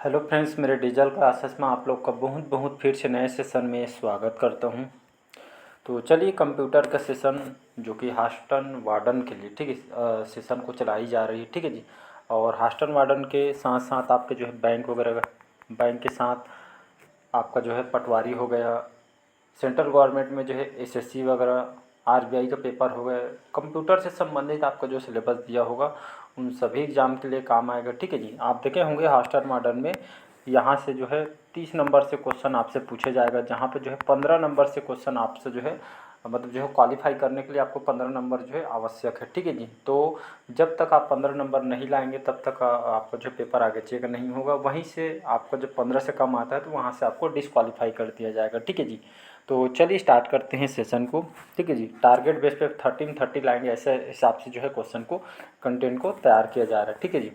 Hello friends, मेरे digital classes में आप लोग का बहुत बहुत फिर से नए सेशन में स्वागत करता हूं। तो चलिए, कंप्यूटर का सेशन जो कि हास्टन वार्डन के लिए, ठीक है, सेशन को चलाई जा रही है, ठीक है जी। और हास्टन वार्डन के साथ साथ आपके जो है बैंक वगैरह का, बैंक के साथ आपका जो है पटवारी हो गया, सेंट्रल गवर्नमेंट में जो है एसएससी वगैरह, आरबीआई का पेपर हो गया, कंप्यूटर से संबंधित आपका जो सिलेबस दिया होगा उन सभी एग्ज़ाम के लिए काम आएगा, ठीक है जी। आप देखे होंगे हास्टन मॉडल में यहाँ से जो है 30 नंबर से क्वेश्चन आपसे पूछे जाएगा, जहाँ पे जो है 15 नंबर से क्वेश्चन आपसे जो है मतलब जो है क्वालिफाई करने के लिए आपको 15 नंबर जो है आवश्यक है, ठीक है जी। तो जब तक आप 15 नंबर नहीं लाएंगे तब तक आपका जो पेपर आगे चेक नहीं होगा। वहीं से आपका जब 15 से कम आता है तो वहाँ से आपको डिसक्वालीफाई कर दिया जाएगा, ठीक है जी। तो चलिए स्टार्ट करते हैं सेशन को, ठीक है जी। टारगेट बेस पे 30 लाइन ऐसे हिसाब से जो है क्वेश्चन को, कंटेंट को तैयार किया जा रहा है, ठीक है जी।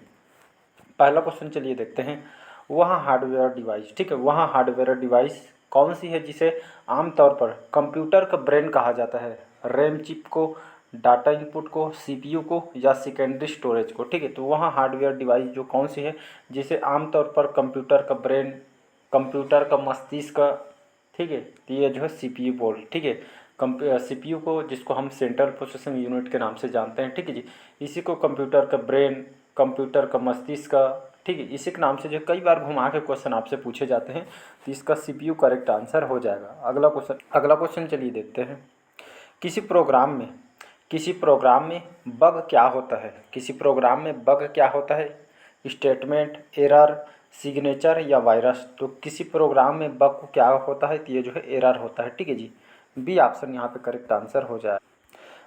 पहला क्वेश्चन चलिए देखते हैं। वह हार्डवेयर डिवाइस, ठीक है, वह हार्डवेयर डिवाइस कौन सी है जिसे आमतौर पर कंप्यूटर का ब्रेन कहा जाता है? रैम चिप को, डाटा इनपुट को, सीपीयू को या सेकेंडरी स्टोरेज को, ठीक है। तो वह हार्डवेयर डिवाइस जो कौन सी है जिसे आमतौर पर कंप्यूटर का ब्रेन, कंप्यूटर का मस्तिष्क, ठीक है, तो ये जो है सीपीयू बोल, ठीक है। सीपीयू को, जिसको हम सेंट्रल प्रोसेसिंग यूनिट के नाम से जानते हैं, ठीक है जी। इसी को कंप्यूटर का ब्रेन, कंप्यूटर का मस्तिष्क, ठीक है, इसी के नाम से जो कई बार घुमा के क्वेश्चन आपसे पूछे जाते हैं, तो इसका सीपीयू करेक्ट आंसर हो जाएगा। अगला क्वेश्चन चलिए देखते हैं। किसी प्रोग्राम में किसी प्रोग्राम में बग क्या होता है? किसी प्रोग्राम में बग क्या होता है? स्टेटमेंट, एरर, सिग्नेचर या वायरस? तो किसी प्रोग्राम में बग को क्या होता है? तो ये जो है एरर होता है, ठीक है जी। बी ऑप्शन यहाँ पे करेक्ट आंसर हो जाए।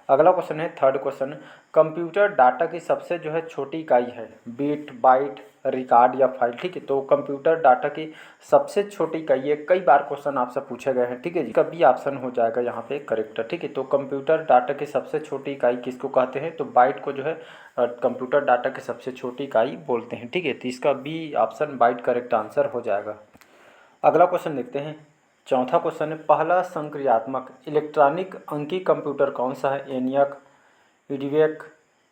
अगला क्वेश्चन है, थर्ड क्वेश्चन। कंप्यूटर डाटा की सबसे जो है छोटी इकाई है? बिट, बाइट, रिकॉर्ड या फाइल, ठीक है। तो कंप्यूटर डाटा की सबसे छोटी इकाई है, कई बार क्वेश्चन आपसे पूछे गए हैं, ठीक है जी। इसका बी ऑप्शन हो जाएगा यहाँ पे करेक्ट, ठीक है। तो कंप्यूटर डाटा की सबसे छोटी इकाई किसको कहते हैं? तो बाइट को जो है कंप्यूटर डाटा की सबसे छोटी इकाई बोलते हैं, ठीक है। तो इसका बी ऑप्शन बाइट करेक्ट आंसर हो जाएगा। अगला क्वेश्चन देखते हैं। चौथा क्वेश्चन है, पहला संक्रियात्मक इलेक्ट्रॉनिक अंकी कंप्यूटर कौन सा है? एनियक, इडीवेक,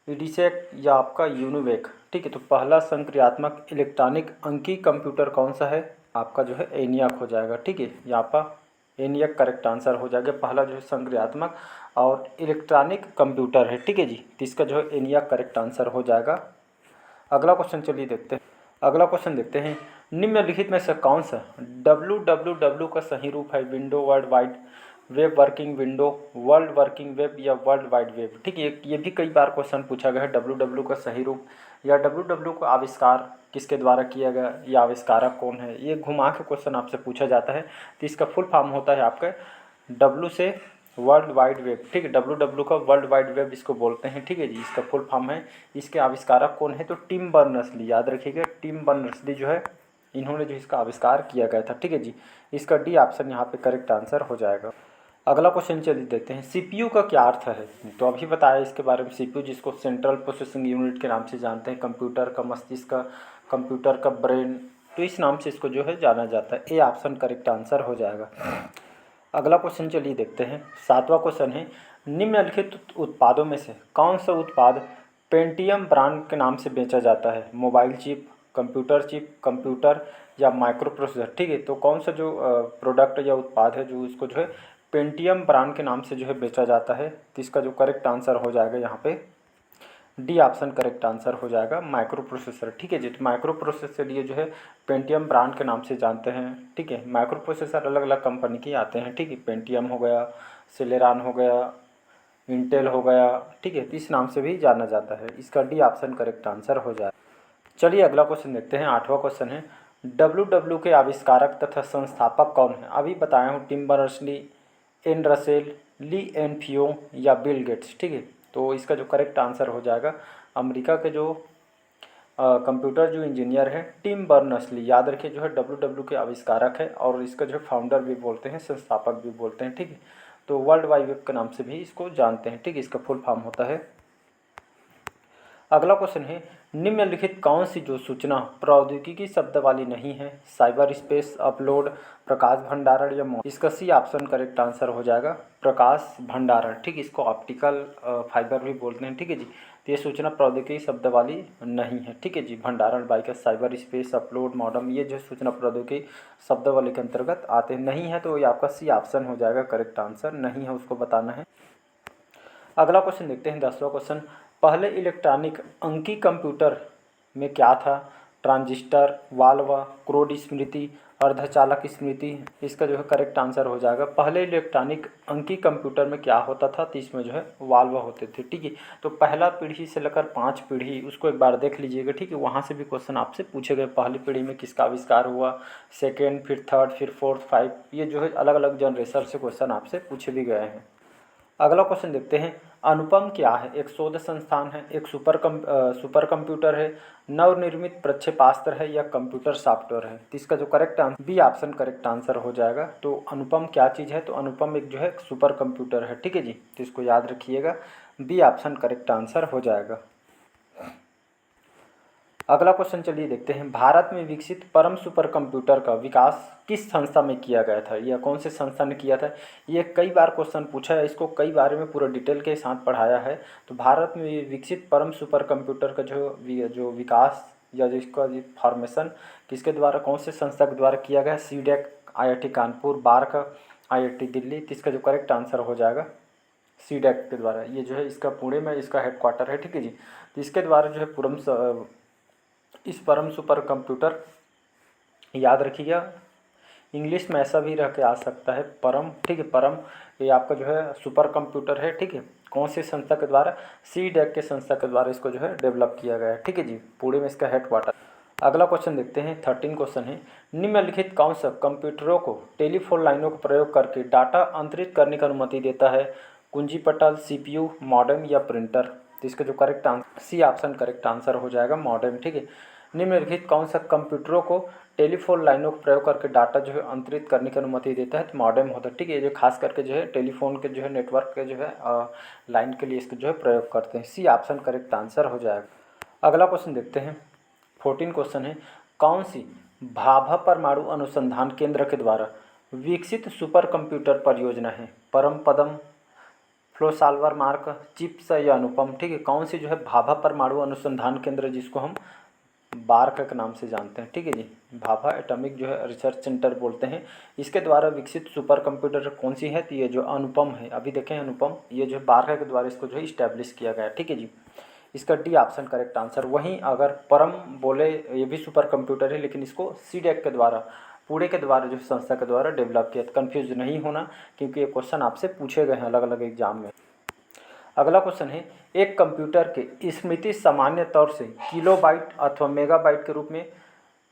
इडीसेक या आपका यूनिवेक, ठीक है। तो पहला संक्रियात्मक इलेक्ट्रॉनिक अंकी कंप्यूटर कौन सा है? आपका जो है एनियक हो जाएगा, ठीक है। यहाँ पर एनियक करेक्ट आंसर हो जाएगा। पहला जो है संक्रियात्मक और इलेक्ट्रॉनिक कंप्यूटर है, ठीक है जी। तो इसका जो है एनियक करेक्ट आंसर हो जाएगा। अगला क्वेश्चन चलिए देखते हैं। अगला क्वेश्चन देखते हैं। निम्नलिखित में से कौन सा www का सही रूप है? Window world wide web, working window, world working web या वर्ल्ड वाइड वेब, ठीक है। ये भी कई बार क्वेश्चन पूछा गया है। www का सही रूप या www का आविष्कार किसके द्वारा किया गया, या आविष्कारक कौन है, ये घुमा के क्वेश्चन आपसे पूछा जाता है। तो इसका फुल फॉर्म होता है आपका डब्लू से वर्ल्ड वाइड वेब, ठीक है। www का वर्ल्ड वाइड वेब इसको बोलते हैं, ठीक है जी। इसका फुल फॉर्म है। इसके आविष्कारक कौन है? तो टिम बर्नर्स-ली, याद रखिएगा, टिम बर्नर्स-ली जो है, इन्होंने जो इसका आविष्कार किया गया था, ठीक है जी। इसका डी ऑप्शन यहाँ पे करेक्ट आंसर हो जाएगा। अगला क्वेश्चन चलिए देखते हैं। सीपीयू का क्या अर्थ है? तो अभी बताया इसके बारे में। सीपीयू जिसको सेंट्रल प्रोसेसिंग यूनिट के नाम से जानते हैं, कंप्यूटर का मस्तिष्क, कंप्यूटर का ब्रेन, तो इस नाम से इसको जो है जाना जाता है। ए ऑप्शन करेक्ट आंसर हो जाएगा। अगला क्वेश्चन चलिए देखते हैं। सातवां क्वेश्चन है, निम्नलिखित उत्पादों में से कौन सा उत्पाद पेंटियम ब्रांड के नाम से बेचा जाता है? मोबाइल चिप, कंप्यूटर या माइक्रो प्रोसेसर, ठीक है। तो कौन सा जो प्रोडक्ट या उत्पाद है जो इसको जो है पेंटियम ब्रांड के नाम से जो है बेचा जाता है? तो इसका जो करेक्ट आंसर हो जाएगा यहाँ पे डी ऑप्शन करेक्ट आंसर हो जाएगा, माइक्रो प्रोसेसर, ठीक है जी। तो माइक्रो प्रोसेसर ये जो है पेंटियम ब्रांड के नाम से जानते हैं, ठीक है। माइक्रो प्रोसेसर अलग अलग कंपनी के आते हैं, ठीक है। पेंटियम हो गया, सेलेरॉन हो गया, इंटेल हो गया, ठीक है। तो इस नाम से भी जाना जाता है। इसका डी ऑप्शन करेक्ट आंसर हो जाए। चलिए अगला क्वेश्चन देखते हैं। आठवां क्वेश्चन है, डब्ल्यू के आविष्कारक तथा संस्थापक कौन है? अभी बताया हूँ, टिम बर्नर्स-ली, एन रसेल, ली एन फियोंग या बिल गेट्स, ठीक है। तो इसका जो करेक्ट आंसर हो जाएगा, अमेरिका के जो कंप्यूटर जो इंजीनियर हैं टिम बर्नर्स-ली, याद रखिए, जो है डब्ल्यू के आविष्कारक है और इसका जो है फाउंडर भी बोलते हैं, संस्थापक भी बोलते हैं, ठीक है। तो वर्ल्ड वाइड वेब के नाम से भी इसको जानते हैं, ठीक है। इसका फुल फॉर्म होता है। अगला क्वेश्चन है, निम्नलिखित कौन सी जो सूचना प्रौद्योगिकी शब्द वाली नहीं है? साइबर स्पेस, अपलोड, प्रकाश भंडारण या मॉनिटरिंग? इसका सी ऑप्शन करेक्ट आंसर हो जाएगा, प्रकाश भंडारण, ठीक है। इसको ऑप्टिकल फाइबर भी बोलते हैं, ठीक है जी। तो ये सूचना प्रौद्योगिकी शब्दावली नहीं है, ठीक है जी। भंडारण, bike, cyber space, upload, modem, ये जो सूचना प्रौद्योगिकी शब्दावली के अंतर्गत आते नहीं है, तो ये आपका सी ऑप्शन हो जाएगा करेक्ट आंसर। नहीं है उसको बताना है। अगला क्वेश्चन देखते हैं, 10वां क्वेश्चन। पहले इलेक्ट्रॉनिक अंकी कंप्यूटर में क्या था? ट्रांजिस्टर, वाल्व, क्रोड स्मृति, अर्धचालक स्मृति। इसका जो है करेक्ट आंसर हो जाएगा, पहले इलेक्ट्रॉनिक अंकी कंप्यूटर में क्या होता था? तो इसमें जो है वाल्व होते थे, ठीक है। तो पहला पीढ़ी से लेकर 5 पीढ़ी उसको एक बार देख लीजिएगा, ठीक है। वहाँ से भी क्वेश्चन आपसे पूछे गए, पहली पीढ़ी में किसका आविष्कार हुआ, सेकेंड, फिर थर्ड, फिर फोर्थ, 5, ये जो है अलग अलग जनरेशन से क्वेश्चन आपसे पूछे भी गए हैं। अगला क्वेश्चन देखते हैं, अनुपम क्या है? एक शोध संस्थान है, एक सुपर कंप्यूटर है, नवनिर्मित प्रक्षेपास्त्र है, या कंप्यूटर सॉफ्टवेयर है? तो इसका जो correct answer B option correct answer हो जाएगा। तो अनुपम क्या चीज़ है? तो अनुपम एक जो है सुपर कंप्यूटर है, ठीक है जी। तो इसको याद रखिएगा, बी ऑप्शन करेक्ट आंसर हो जाएगा। अगला क्वेश्चन चलिए देखते हैं, भारत में विकसित परम सुपर कंप्यूटर का विकास किस संस्था में किया गया था, या कौन से संस्था ने किया था? ये कई बार क्वेश्चन पूछा है, इसको कई बार में पूरा डिटेल के साथ पढ़ाया है। तो भारत में विकसित परम सुपर कंप्यूटर का जो विकास या जिसका फॉर्मेशन किसके द्वारा, कौन से संस्था के द्वारा किया गया? CDAC, IIT Kanpur, BARC, IIT Delhi. तो इसका जो करेक्ट आंसर हो जाएगा सीडेक के द्वारा। ये जो है इसका पुणे में इसका हेडक्वार्टर है, ठीक है जी। तो इसके द्वारा जो है इस परम सुपर कंप्यूटर, याद रखिएगा, इंग्लिश में ऐसा भी रह के आ सकता है परम, ठीक है। परम ये आपका जो है सुपर कंप्यूटर है, ठीक है। कौन सी संस्था के द्वारा? सीडेक के संस्था के द्वारा इसको जो है डेवलप किया गया है, ठीक है जी। पुणे में इसका हेडक्वार्टर। अगला क्वेश्चन देखते हैं, 13 क्वेश्चन है, निम्नलिखित कौन सा कंप्यूटरों को टेलीफोन लाइनों का प्रयोग करके डाटा अंतरित करने की अनुमति देता है? कुंजी पटल, CPU, मॉडेम, या प्रिंटर? तो इसका जो correct answer C option correct answer हो जाएगा, मॉडेम, ठीक है। निम्नलिखित कौन सा कंप्यूटरों को टेलीफोन लाइनों का प्रयोग करके डाटा जो है अंतरित करने की अनुमति देता है? तो मॉडेम होता है, ठीक है। ये जो खास करके जो है टेलीफोन के जो है नेटवर्क के जो है लाइन के लिए इसको जो है प्रयोग करते हैं। सी ऑप्शन करेक्ट आंसर हो जाएगा। अगला क्वेश्चन देखते हैं, 14 क्वेश्चन है, कौन सी भाभा परमाणु अनुसंधान केंद्र के द्वारा विकसित सुपर कंप्यूटर परियोजना है? परम पदम, फ्लोसाल्वर मार्क, चिप्स, या अनुपम? ठीक है, कौन सी जो है भाभा परमाणु अनुसंधान केंद्र, जिसको हम बार्क के नाम से जानते हैं, ठीक है जी। भाभा एटॉमिक जो है रिसर्च सेंटर बोलते हैं। इसके द्वारा विकसित सुपर कंप्यूटर कौन सी है? तो ये जो अनुपम है, अभी देखें अनुपम, ये जो है बार्क के द्वारा इसको जो है इस्टेब्लिश किया गया है, ठीक है जी। इसका डी ऑप्शन करेक्ट आंसर। वहीं अगर परम बोले, ये भी सुपर कंप्यूटर है, लेकिन इसको सीडेक के द्वारा, पुणे के द्वारा, जो संस्था के द्वारा डेवलप किया। कन्फ्यूज नहीं होना, क्योंकि ये क्वेश्चन आपसे पूछे गए हैं अलग अलग एग्जाम में। अगला क्वेश्चन है, एक कंप्यूटर के स्मृति सामान्य तौर से किलोबाइट अथवा मेगाबाइट के रूप में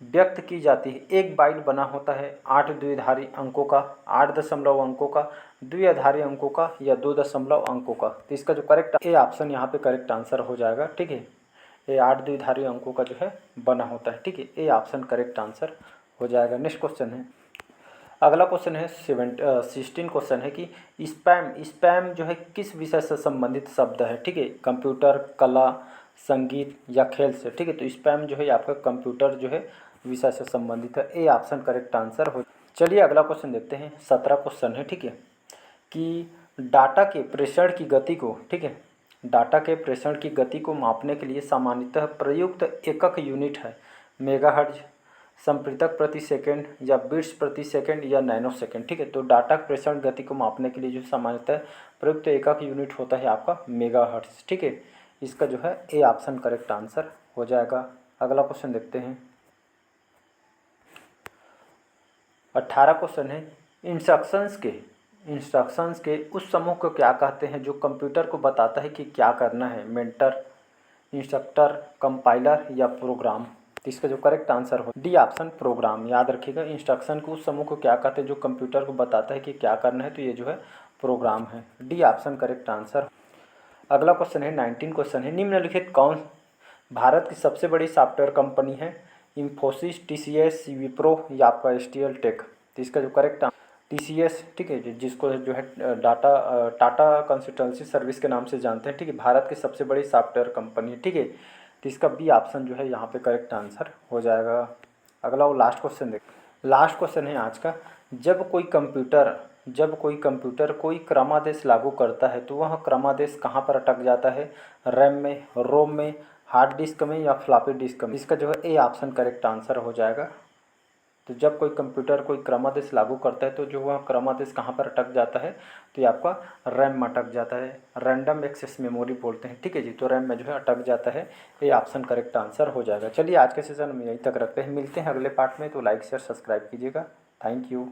व्यक्त की जाती है। एक बाइट बना होता है 8 द्विधारी अंकों का, 8 दशमलव अंकों का, द्विआधारी अंकों का, या 2 दशमलव अंकों का? तो इसका जो करेक्ट ए ऑप्शन यहाँ पे करेक्ट आंसर हो जाएगा, ठीक है। ये 8 द्विधारी अंकों का जो है बना होता है, ठीक है। ए ऑप्शन करेक्ट आंसर हो जाएगा। नेक्स्ट क्वेश्चन है, अगला क्वेश्चन है 16 क्वेश्चन है कि स्पैम जो है किस विषय से संबंधित शब्द है? ठीक है, कंप्यूटर, कला, संगीत, या खेल से? ठीक है, तो स्पैम जो है आपका कंप्यूटर जो है विषय से संबंधित है। ए ऑप्शन करेक्ट आंसर हो। चलिए अगला क्वेश्चन देखते हैं, 17 क्वेश्चन है, ठीक है, कि डाटा के प्रेषण की गति को, ठीक है, डाटा के प्रेषण की गति को मापने के लिए सामान्यतः प्रयुक्त एकक यूनिट है मेगाहर्ट्ज, संप्रेरक प्रति सेकंड, या बिट्स प्रति सेकंड, या नैनो सेकंड? ठीक है, तो डाटा प्रेषण गति को मापने के लिए जो सामान्यतः प्रयुक्त एकक यूनिट होता है आपका मेगाहर्ट्ज, ठीक है। इसका जो है ए ऑप्शन करेक्ट आंसर हो जाएगा। अगला क्वेश्चन देखते हैं, 18 क्वेश्चन है, इंस्ट्रक्शंस के उस समूह को क्या कहते हैं जो कंप्यूटर को बताता है कि क्या करना है? मेंटर, इंस्ट्रक्टर, कंपाइलर, या प्रोग्राम? तो इसका जो करेक्ट आंसर हो डी ऑप्शन प्रोग्राम। याद रखिएगा, इंस्ट्रक्शन को उस समूह को क्या कहते हैं जो कंप्यूटर को बताता है कि क्या करना है? तो ये जो है प्रोग्राम है। D option correct answer. अगला क्वेश्चन है 19 क्वेश्चन है, निम्नलिखित कौन भारत की सबसे बड़ी सॉफ्टवेयर कंपनी है? इंफोसिस, TCS, विप्रो, या आपका STL टेक? तो इसका जो करेक्ट TCS, ठीक है, जिसको जो है टाटा कंसल्टेंसी सर्विस के नाम से जानते हैं, ठीक है, भारत की सबसे बड़ी सॉफ्टवेयर कंपनी है, ठीक है। तो इसका बी ऑप्शन जो है यहाँ पे करेक्ट आंसर हो जाएगा। अगला वो लास्ट क्वेश्चन देख, लास्ट क्वेश्चन है आज का, जब कोई कंप्यूटर जब कोई कंप्यूटर कोई क्रमादेश लागू करता है तो वह क्रमादेश कहाँ पर अटक जाता है? रैम में, रोम में, हार्ड डिस्क में या फ्लॉपी डिस्क में? इसका जो है ए ऑप्शन करेक्ट आंसर हो जाएगा। तो जब कोई कंप्यूटर कोई क्रमादेश लागू करता है तो जो वह क्रमादेश कहाँ पर अटक जाता है? तो ये आपका रैम में अटक जाता है, रैंडम एक्सेस मेमोरी बोलते हैं, ठीक है जी। तो रैम में जो है अटक जाता है, ये ऑप्शन करेक्ट आंसर हो जाएगा। चलिए आज के सेशन में यहीं तक रखते हैं, मिलते हैं अगले पार्ट में। तो लाइक शेयर सब्सक्राइब कीजिएगा। Thank you.